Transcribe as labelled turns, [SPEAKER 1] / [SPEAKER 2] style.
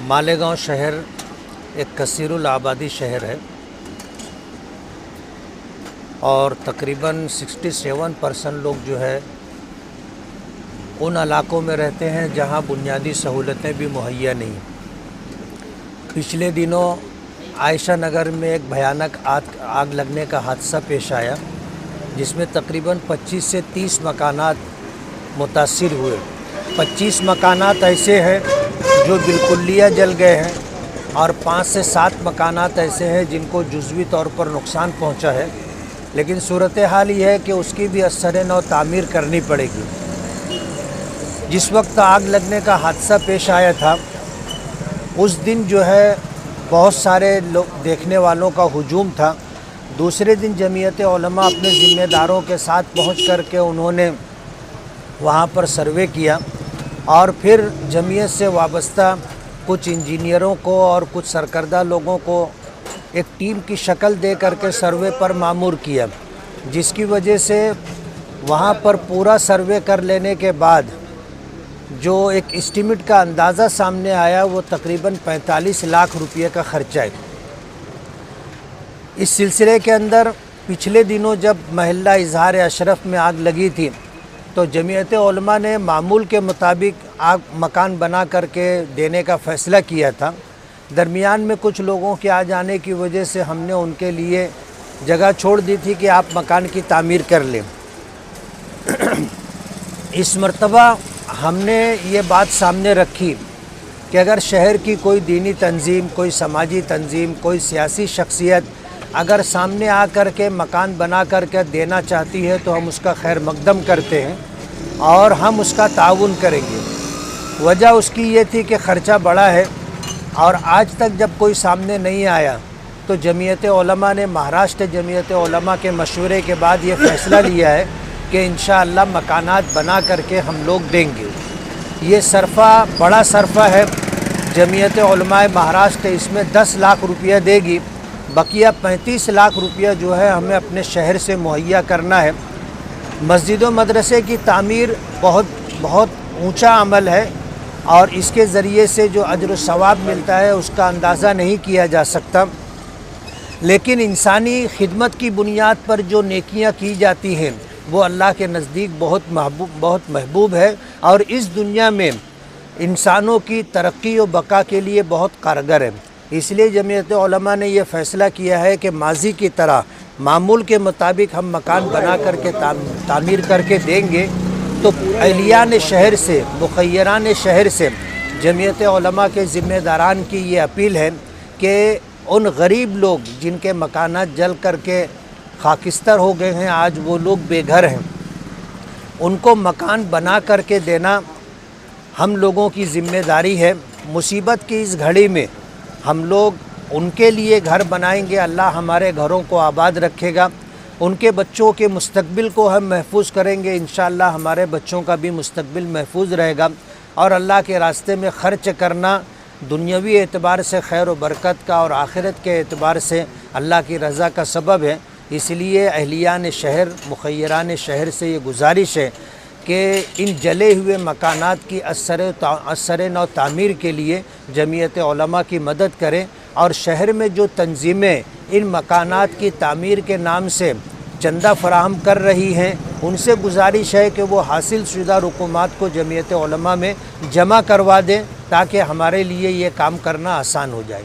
[SPEAKER 1] मालेगांव शहर एक कसीरुल आबादी शहर है और तकरीबन 67% लोग जो है उन इलाकों में रहते हैं जहां बुनियादी सहूलतें भी मुहैया नहीं। पिछले दिनों आयशा नगर में एक भयानक आग लगने का हादसा पेश आया जिसमें तकरीबन 25 से 30 मकानात मुतासिर हुए। 25 मकानात ऐसे हैं जो बिल्कुलिया जल गए हैं और 5 से 7 मकानात ऐसे हैं जिनको जुज़वी तौर पर नुकसान पहुंचा है। लेकिन सूरत हाल ये है कि उसकी भी असर नौ तामीर करनी पड़ेगी। जिस वक्त आग लगने का हादसा पेश आया था उस दिन जो है बहुत सारे लोग देखने वालों का हुजूम था। दूसरे दिन जमीयत उलमा अपने ज़िम्मेदारों के साथ पहुंच कर के उन्होंने वहां पर सर्वे किया और फिर जमीयत से वाबस्ता कुछ इंजीनियरों को और कुछ सरकर्दा लोगों को एक टीम की शक्ल दे करके सर्वे पर मामूर किया, जिसकी वजह से वहां पर पूरा सर्वे कर लेने के बाद जो एक एस्टीमेट का अंदाज़ा सामने आया वो तकरीबन 45 लाख रुपये का खर्चा है। इस सिलसिले के अंदर पिछले दिनों जब महल्ला इजहार अशरफ में आग लगी थी तो जमीयत उलमा ने मामूल के मुताबिक आग मकान बना करके देने का फ़ैसला किया था। दरमियान में कुछ लोगों के आ जाने की वजह से हमने उनके लिए जगह छोड़ दी थी कि आप मकान की तामीर कर लें। इस मर्तबा हमने ये बात सामने रखी कि अगर शहर की कोई दीनी तंजीम, कोई समाजी तंजीम, कोई सियासी शख्सियत अगर सामने आ कर के मकान बना कर के देना चाहती है तो हम उसका खैर मकदम करते हैं और हम उसका ताउन करेंगे। वजह उसकी ये थी कि ख़र्चा बड़ा है और आज तक जब कोई सामने नहीं आया तो जमीयत उलमा ने महाराष्ट्र जमीयत उलमा के मशवरे के बाद ये फ़ैसला लिया है कि इंशाअल्लाह मकानात बना करके हम लोग देंगे। ये सरफ़ा बड़ा सरफ़ा है। जमीयत उलमा महाराष्ट्र इसमें 10 लाख रुपया देगी, बकिया 35 लाख रुपया जो है हमें अपने शहर से मुहैया करना है। मस्जिद व मदरसे की तामीर बहुत ऊंचा अमल है और इसके ज़रिए से जो अजर व सवाब मिलता है उसका अंदाज़ा नहीं किया जा सकता। लेकिन इंसानी खिदमत की बुनियाद पर जो नेकियां की जाती हैं वो अल्लाह के नज़दीक बहुत महबूब है और इस दुनिया में इंसानों की तरक्की व बका के लिए बहुत कारगर है। इसलिए जमीयत उलमा ने यह फ़ैसला किया है कि माजी की तरह मामूल के मुताबिक हम मकान बना करके तामीर करके देंगे। तो अहलियान शहर से, मुखय्यरान शहर से जमीयत उलमा के ज़िम्मेदारान की ये अपील है कि उन गरीब लोग जिनके मकानात जल करके खाकिस्तर हो गए हैं, आज वो लोग बेघर हैं, उनको मकान बना करके देना हम लोगों की ज़िम्मेदारी है। मुसीबत की इस घड़ी में हम लोग उनके लिए घर बनाएंगे, अल्लाह हमारे घरों को आबाद रखेगा। उनके बच्चों के मुस्तकबिल को हम महफूज करेंगे, इंशाअल्लाह हमारे बच्चों का भी मुस्तकबिल महफूज रहेगा। और अल्लाह के रास्ते में ख़र्च करना दुनियावी एतबार से खैर व बरकत का और आखिरत के एतबार से अल्लाह की रज़ा का सबब है। इसलिए अहलियान शहर, मुखय्यरान शहर से ये गुजारिश है कि इन जले हुए मकानात की असर नौ तामीर के लिए जमीयत उलमा की मदद करें और शहर में जो तंजीमें इन मकानात की तामीर के नाम से चंदा फराहम कर रही हैं उनसे गुजारिश है कि वो हासिल शुदा रुकुमात को जमीयत उलमा में जमा करवा दें ताकि हमारे लिए ये काम करना आसान हो जाए।